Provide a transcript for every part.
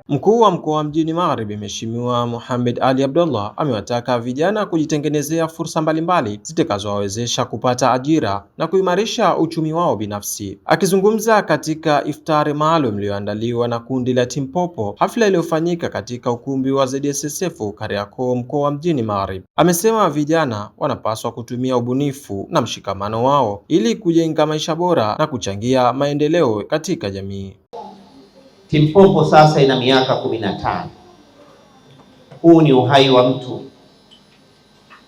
Mkuu wa mkoa mjini Magharibi, Mheshimiwa Mohamed Ali Abdullah, amewataka vijana kujitengenezea fursa mbalimbali zitakazowawezesha kupata ajira na kuimarisha uchumi wao binafsi. Akizungumza katika iftari maalum iliyoandaliwa na kundi la Timpopo, hafla iliyofanyika katika ukumbi wa ZSSF Kariakoo, mkoa mjini Magharibi, amesema vijana wanapaswa kutumia ubunifu na mshikamano wao ili kujenga maisha bora na kuchangia maendeleo katika jamii. Timpopo sasa ina miaka 15. Huu ni uhai wa mtu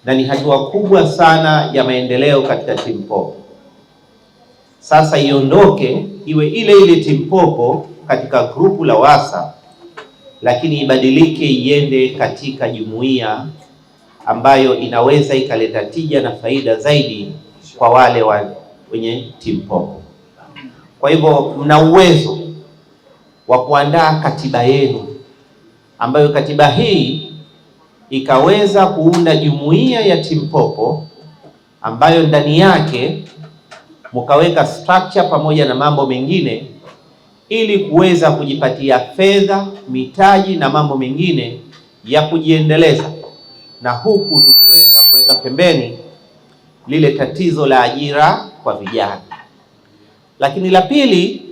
na ni hatua kubwa sana ya maendeleo katika Timpopo. Sasa iondoke iwe ile ile Timpopo katika grupu la Wasa, lakini ibadilike iende katika jumuiya ambayo inaweza ikaleta tija na faida zaidi kwa wale wenye Timpopo. Kwa hivyo mna uwezo wa kuandaa katiba yenu, ambayo katiba hii ikaweza kuunda jumuiya ya Timpopo ambayo ndani yake mkaweka structure pamoja na mambo mengine ili kuweza kujipatia fedha, mitaji na mambo mengine ya kujiendeleza, na huku tukiweza kuweka pembeni lile tatizo la ajira kwa vijana. Lakini la pili,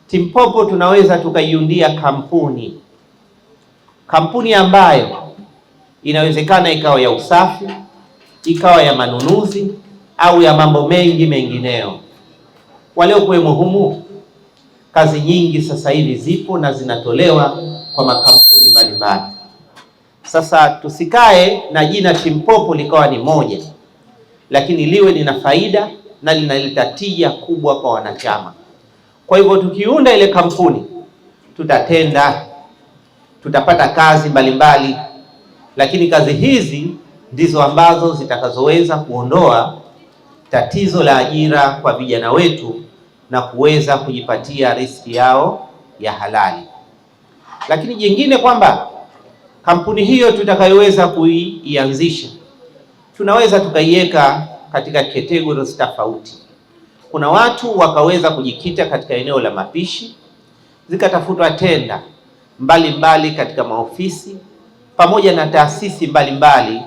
Timpopo tunaweza tukaiundia kampuni ambayo inawezekana ikawa ya usafi, ikawa ya manunuzi au ya mambo mengi mengineo. Waliokuwemo humu, kazi nyingi sasa hivi zipo na zinatolewa kwa makampuni mbalimbali. Sasa tusikae na jina Timpopo likawa ni moja, lakini liwe lina faida na linaleta tija kubwa kwa wanachama. Kwa hivyo tukiunda ile kampuni, tutatenda, tutapata kazi mbalimbali, lakini kazi hizi ndizo ambazo zitakazoweza kuondoa tatizo la ajira kwa vijana wetu na kuweza kujipatia riziki yao ya halali. Lakini jingine kwamba kampuni hiyo tutakayoweza kuianzisha, tunaweza tukaiweka katika categories tofauti. Kuna watu wakaweza kujikita katika eneo la mapishi, zikatafutwa tenda mbalimbali katika maofisi pamoja na taasisi mbalimbali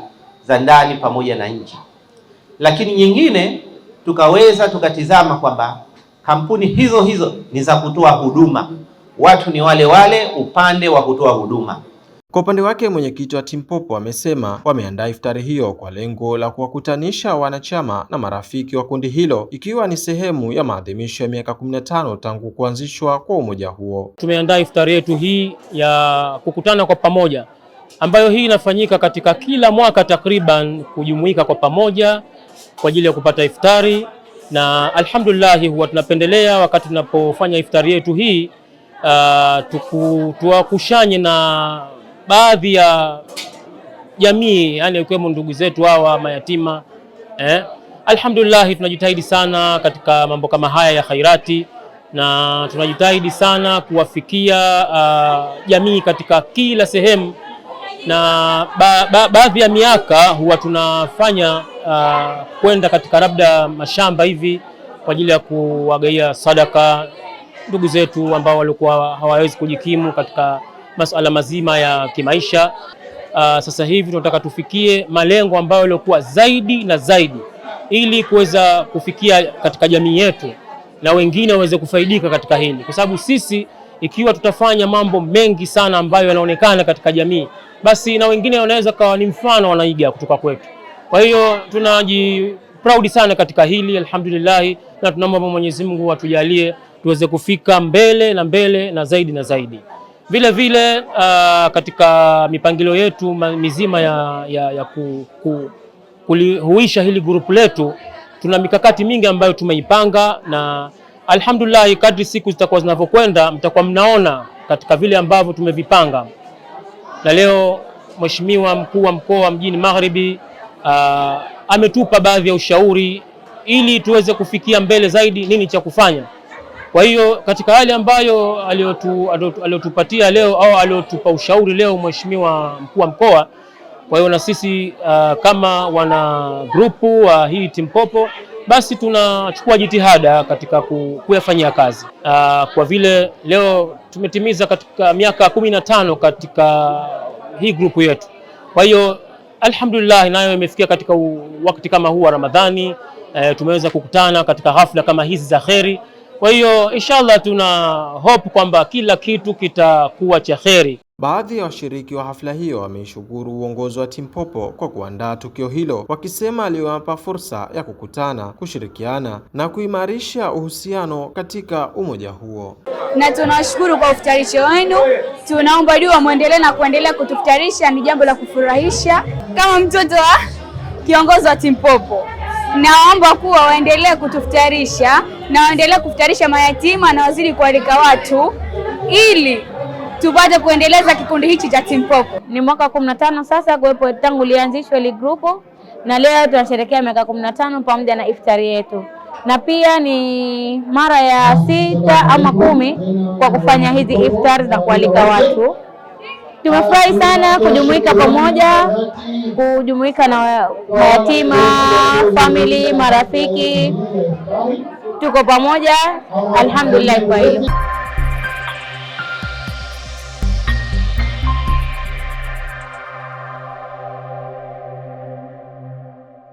za ndani pamoja na nje. Lakini nyingine tukaweza tukatizama kwamba kampuni hizo ni za kutoa huduma, watu ni wale wale upande wa kutoa huduma. Kwa upande wake, mwenyekiti wa Timpopo amesema wameandaa iftari hiyo kwa lengo la kuwakutanisha wanachama na marafiki wa kundi hilo, ikiwa ni sehemu ya maadhimisho ya miaka 15 tangu kuanzishwa kwa umoja huo. Tumeandaa iftari yetu hii ya kukutana kwa pamoja, ambayo hii inafanyika katika kila mwaka takriban, kujumuika kwa pamoja kwa ajili ya kupata iftari, na alhamdulillah huwa tunapendelea wakati tunapofanya iftari yetu hii tuwakushanye na baadhi ya jamii, yani ikiwemo ndugu zetu hawa mayatima. Alhamdulillah tunajitahidi sana katika mambo kama haya ya khairati, na tunajitahidi sana kuwafikia jamii katika kila sehemu, na baadhi ya miaka huwa tunafanya kwenda katika labda mashamba hivi kwa ajili ya kuwagaia sadaka ndugu zetu ambao walikuwa hawawezi kujikimu katika masuala mazima ya kimaisha. Sasa hivi tunataka tufikie malengo ambayo yalikuwa zaidi na zaidi, ili kuweza kufikia katika jamii yetu na wengine waweze kufaidika katika hili, kwa sababu sisi ikiwa tutafanya mambo mengi sana ambayo yanaonekana katika jamii, basi na wengine wanaweza kawa ni mfano wanaiga kutoka kwetu. Kwa hiyo tunajiproud sana katika hili alhamdulillah, na tunamwomba Mwenyezi Mungu atujalie tuweze kufika mbele na zaidi na zaidi. Vile vile katika mipangilio yetu mizima ya kulihuisha hili grupu letu, tuna mikakati mingi ambayo tumeipanga, na alhamdulillah kadri siku zitakuwa zinavyokwenda mtakuwa mnaona katika vile ambavyo tumevipanga. Na leo Mheshimiwa mkuu wa mkoa mjini Magharibi ametupa baadhi ya ushauri ili tuweze kufikia mbele zaidi nini cha kufanya. Kwa hiyo katika hali ambayo aliotupatia leo au aliotupa ushauri leo Mheshimiwa mkuu wa mkoa, kwa hiyo na sisi kama wana grupu wa hii Timpopo basi tunachukua jitihada katika kuyafanyia kazi. Kwa vile leo tumetimiza katika miaka 15 katika hii grupu yetu, kwa hiyo alhamdulillah nayo imefikia katika wakati kama huu wa Ramadhani. Tumeweza kukutana katika hafla kama hizi za kheri. Kwa hiyo inshallah tuna hope kwamba kila kitu kitakuwa cha kheri. Baadhi ya washiriki wa hafla hiyo wameishukuru uongozi wa Team Popo kwa kuandaa tukio hilo, wakisema aliwapa fursa ya kukutana, kushirikiana na kuimarisha uhusiano katika umoja huo. Na tunawashukuru kwa ufutarisho wenu. Tunaomba dua muendelee na kuendelea kutufutarisha, ni jambo la kufurahisha. Kama mtoto wa kiongozi wa Team Popo, naomba kuwa waendelee kutufutarisha na waendelee kufutarisha mayatima na wazidi kualika watu ili tupate kuendeleza kikundi hichi cha Team Popo. Ni mwaka 15 sasa kuwepo tangu lianzishwe ile grupu, na leo tunasherehekea miaka 15 pamoja na iftari yetu, na pia ni mara ya 6 ama 10 kwa kufanya hizi iftari na kualika watu. Tumefurahi sana kujumuika pamoja, kujumuika na mayatima, family, marafiki, tuko pamoja, alhamdulillah kwa hilo.